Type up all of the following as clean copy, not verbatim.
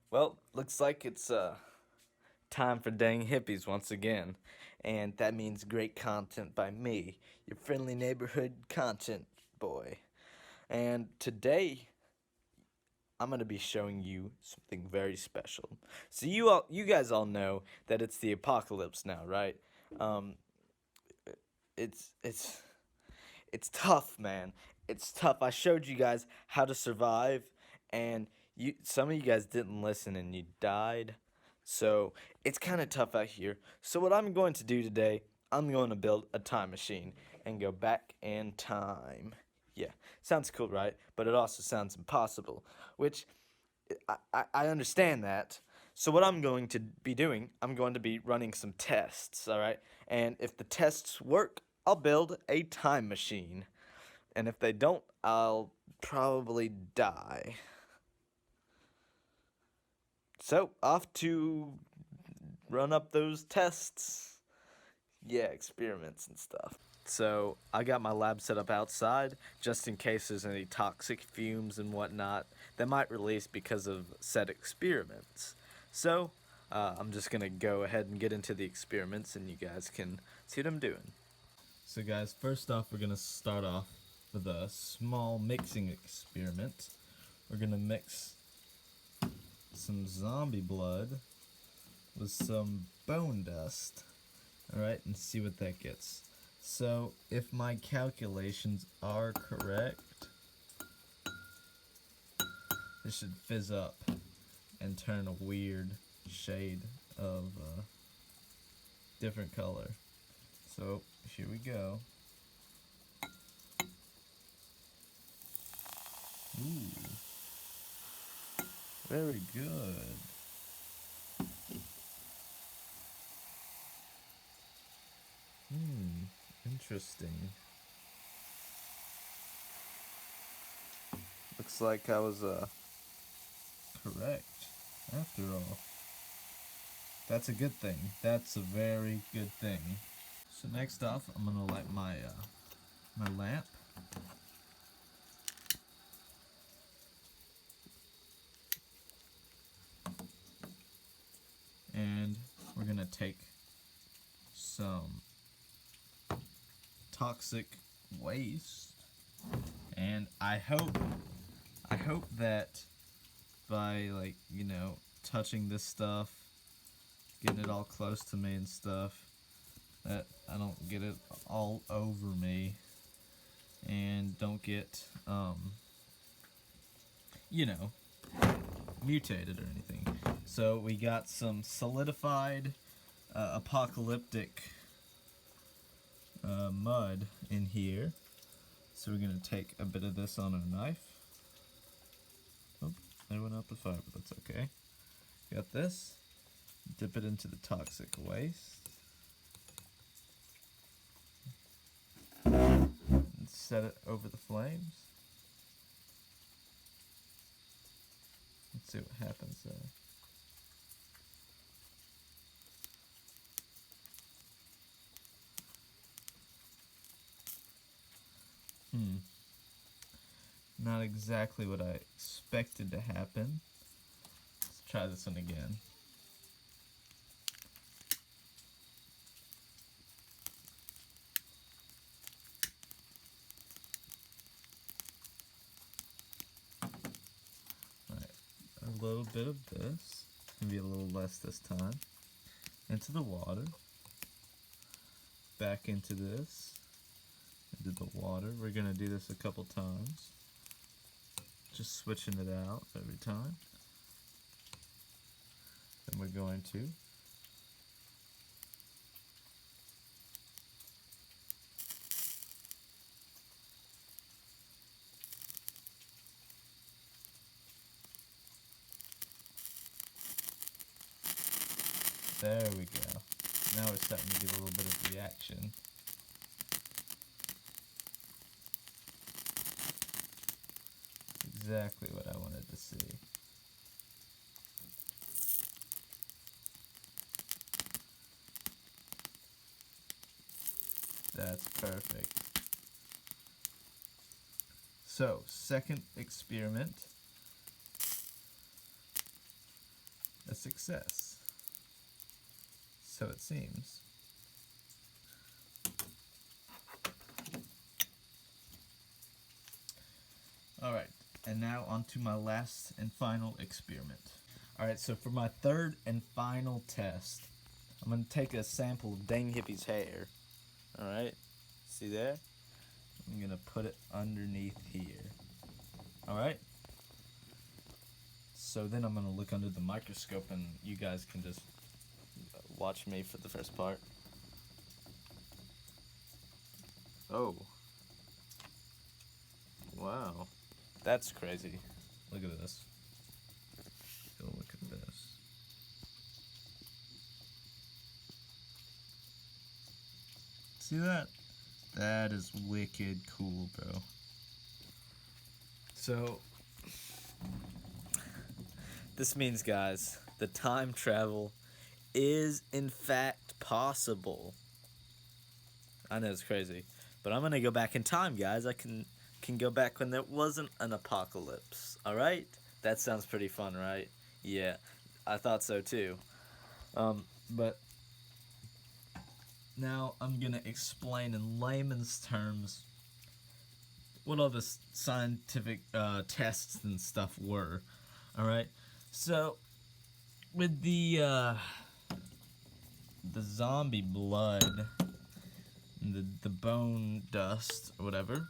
Well, looks like it's time for Dang Hippies once again. And that means great content by me, your friendly neighborhood content boy. And today I'm going to be showing you something very special. So you guys all know that it's the apocalypse now, right? Um it's it's it's tough, man. It's tough. I showed you guys how to survive, and some of you guys didn't listen and you died. So it's kind of tough out here. So what I'm going to do today, I'm going to build a time machine and go back in time. Yeah, sounds cool, right? But it also sounds impossible, which I understand that. So what I'm going to be doing, I'm going to be running some tests, all right? And if the tests work, I'll build a time machine. And if they don't, I'll probably die. So, off to run up those tests. Yeah, experiments and stuff. So, I got my lab set up outside just in case there's any toxic fumes and whatnot that might release because of said experiments. So, I'm just gonna go ahead and get into the experiments and you guys can see what I'm doing. So guys, first off we're gonna start off with a small mixing experiment. We're gonna mix some zombie blood with some bone dust, alright, and see what that gets. So if my calculations are correct, this should fizz up and turn a weird shade of different color. So here we go. Ooh, very good. Interesting. Looks like I was correct after all. That's a good thing. That's a very good thing. So next off, I'm gonna light my lamp. And we're gonna take some toxic waste, and I hope that by, like, touching this stuff, getting it all close to me and stuff, that I don't get it all over me and don't get you know mutated or anything. So we got some solidified apocalyptic mud in here. So we're gonna take a bit of this on our knife. Oh, there went out the fire, but that's okay. Got this. Dip it into the toxic waste. And set it over the flames. Let's see what happens there. Not exactly what I expected to happen. Let's try this one again. Alright, a little bit of this. Maybe a little less this time. Into the water. Back into this. Into the water. We're going to do this a couple times. Just switching it out every time. Then we're going to there we go. Now we're starting to get a little bit of reaction. Exactly what I wanted to see. That's perfect. So, second experiment. success. So it seems. Alright, and now on to my last and final experiment. Alright, so for my third and final test, I'm going to take a sample of Dang Hippie's hair. Alright, see there? I'm going to put it underneath here. Alright? So then I'm going to look under the microscope and you guys can just watch me for the first part. Oh. Wow. That's crazy. Look at this. Go look at this. See that? That is wicked cool, bro. So, this means, guys, the time travel is in fact possible. I know it's crazy, but I'm gonna go back in time, guys. I can go back when there wasn't an apocalypse. All right, that sounds pretty fun, right? Yeah, I thought so too. But now I'm gonna explain in layman's terms what all the scientific tests and stuff were. All right, so with the zombie blood, the bone dust or whatever,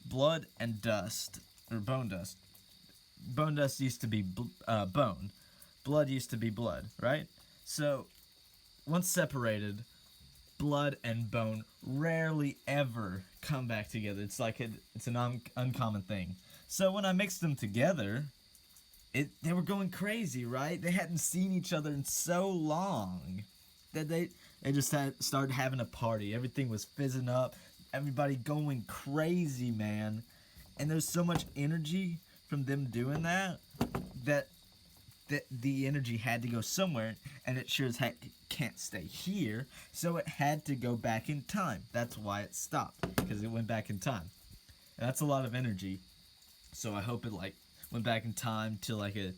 blood and dust or bone dust. Bone dust used to be bone. Blood used to be blood, right? So once separated, blood and bone rarely ever come back together. It's like it's an uncommon thing. So when I mixed them together, they were going crazy, right? They hadn't seen each other in so long that they just started having a party. Everything was fizzing up. Everybody going crazy, man. And there's so much energy from them doing that the energy had to go somewhere, and it sure as heck can't stay here, so it had to go back in time. That's why it stopped, because it went back in time. And that's a lot of energy, so I hope it went back in time to like a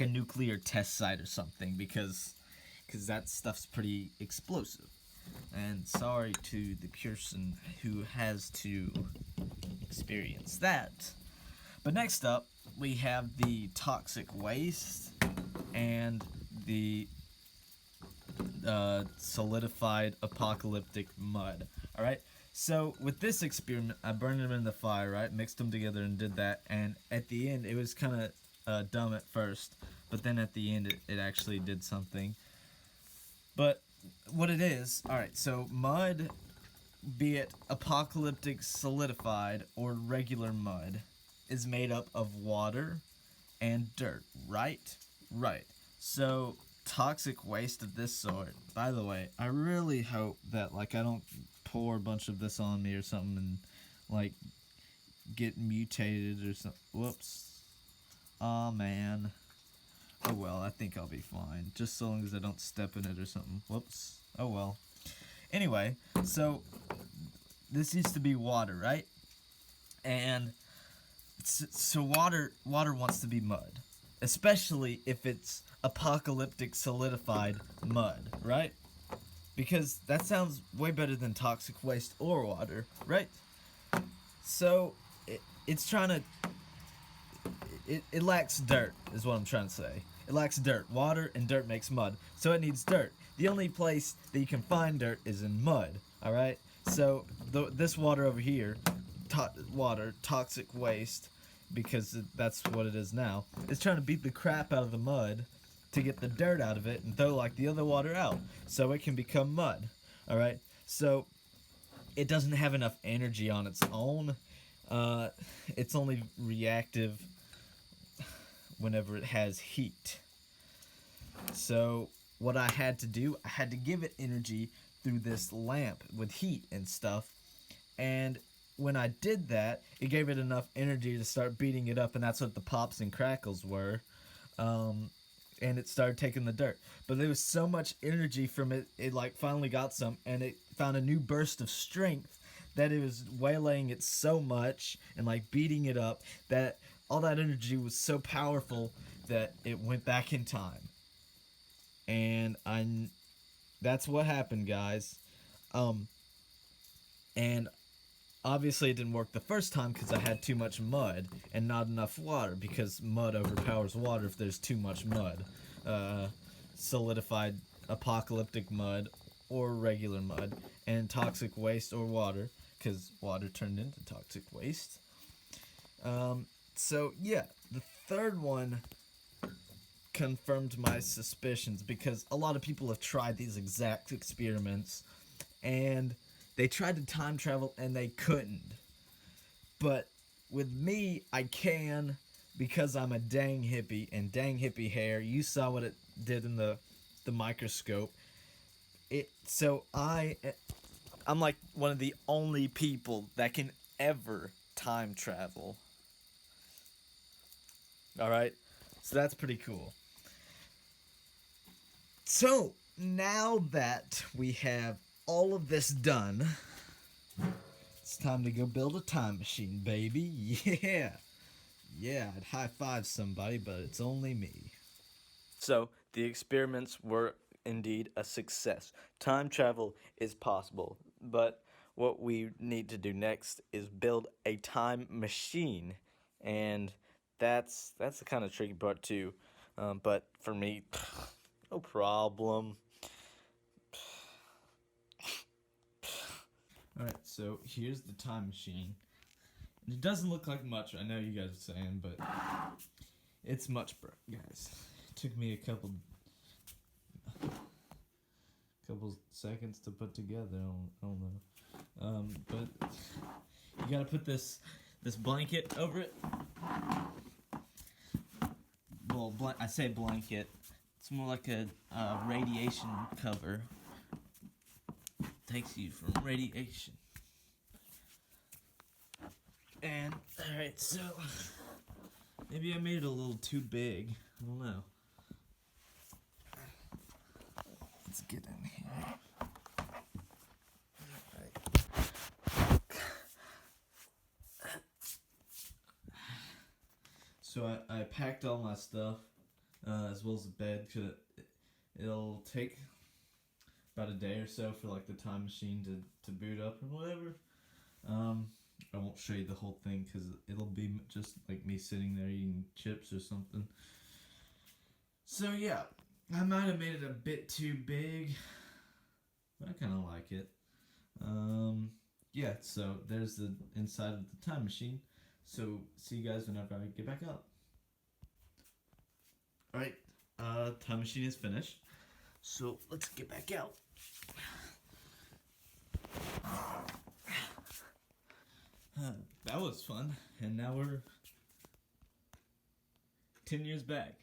nuclear test site or something, because that stuff's pretty explosive. And sorry to the person who has to experience that. But next up, we have the toxic waste and the solidified apocalyptic mud. Alright, so with this experiment, I burned them in the fire, right? Mixed them together and did that. And at the end, it was kind of dumb at first, but then at the end, it actually did something. But what it is, alright, so mud, be it apocalyptic solidified or regular mud, is made up of water and dirt, right? Right. So toxic waste of this sort, by the way, I really hope that I don't pour a bunch of this on me or something and get mutated or something. Whoops. Aw, man. Oh well, I think I'll be fine, just so long as I don't step in it or something. Whoops. Oh well. Anyway, so this used to be water, right? And so water wants to be mud, especially if it's apocalyptic solidified mud, right? Because that sounds way better than toxic waste or water, right? So it's trying to it lacks dirt, is what I'm trying to say. It lacks dirt. Water and dirt makes mud, so it needs dirt. The only place that you can find dirt is in mud, alright? So this water over here, toxic waste, because that's what it is now, is trying to beat the crap out of the mud to get the dirt out of it and throw the other water out so it can become mud, alright? So it doesn't have enough energy on its own. It's only reactive whenever it has heat. So what I had to do, I had to give it energy through this lamp with heat and stuff. And when I did that, it gave it enough energy to start beating it up, and that's what the pops and crackles were. And it started taking the dirt. But there was so much energy from it, it finally got some, and it found a new burst of strength that it was waylaying it so much and beating it up that all that energy was so powerful that it went back in time. And that's what happened, guys. Um, and obviously it didn't work the first time because I had too much mud and not enough water, because mud overpowers water if there's too much mud. Solidified apocalyptic mud or regular mud, and toxic waste or water, because water turned into toxic waste. So yeah, the third one confirmed my suspicions, because a lot of people have tried these exact experiments and they tried to time travel and they couldn't. But with me, I can, because I'm a dang hippie, and dang hippie hair, you saw what it did in the microscope. I'm like one of the only people that can ever time travel. All right? So that's pretty cool. So, now that we have all of this done, it's time to go build a time machine, baby. Yeah. Yeah, I'd high five somebody, but it's only me. So, the experiments were indeed a success. Time travel is possible, but what we need to do next is build a time machine, and that's the kind of tricky part too. But for me, no problem. Alright, so here's the time machine. It doesn't look like much, I know you guys are saying, but it's much, guys. It took me a couple seconds to put together. I don't know. But you gotta put this blanket over it. Well, I say blanket. It's more like a radiation cover. Takes you from radiation. And alright, so maybe I made it a little too big. I don't know. Let's get in here. Alright. So I packed all my stuff, as well as the bed, because it'll take about a day or so for like the time machine to boot up or whatever. I won't show you the whole thing because it'll be just like me sitting there eating chips or something. So yeah, I might have made it a bit too big, but I kind of like it. Yeah, so there's the inside of the time machine. So see you guys whenever I get back up. Alright, time machine is finished. So let's get back out. That was fun, and now we're 10 years back.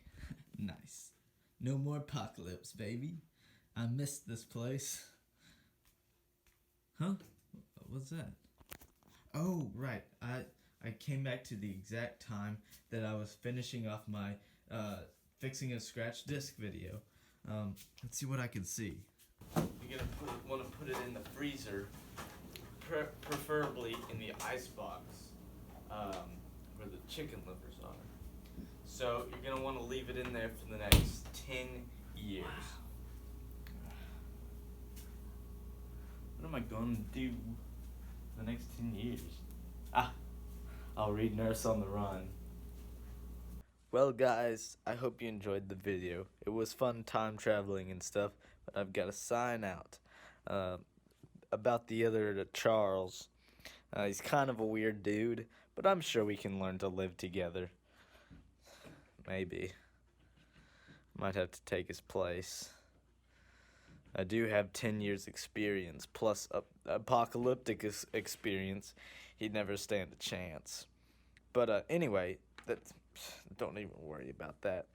Nice. No more apocalypse, baby. I missed this place. Huh? What's that? Oh, right. I came back to the exact time that I was finishing off my fixing a scratch disc video. Let's see what I can see. You're gonna want to put it in the freezer, preferably in the ice box, where the chicken livers are. So you're gonna want to leave it in there for the next 10 years. What am I gonna do for the next 10 years? I'll read Nurse on the Run. Well, guys, I hope you enjoyed the video. It was fun time traveling and stuff, but I've got to sign out. About the other Charles, he's kind of a weird dude, but I'm sure we can learn to live together. Maybe. Might have to take his place. I do have 10 years experience, plus apocalyptic experience. He'd never stand a chance. But anyway, don't even worry about that.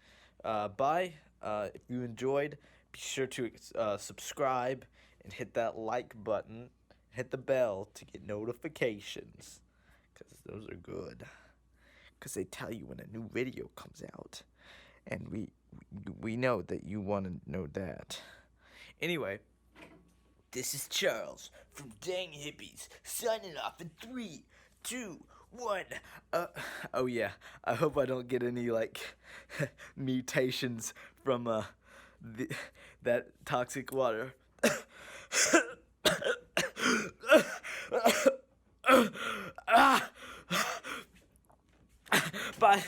Bye. If you enjoyed, be sure to subscribe and hit that like button. Hit the bell to get notifications, because those are good. Because they tell you when a new video comes out. And we know that you want to know that. Anyway, this is Charles from Dang Hippies, signing off in 3, 2, What? Oh yeah. I hope I don't get any like mutations from the, that toxic water. Bye.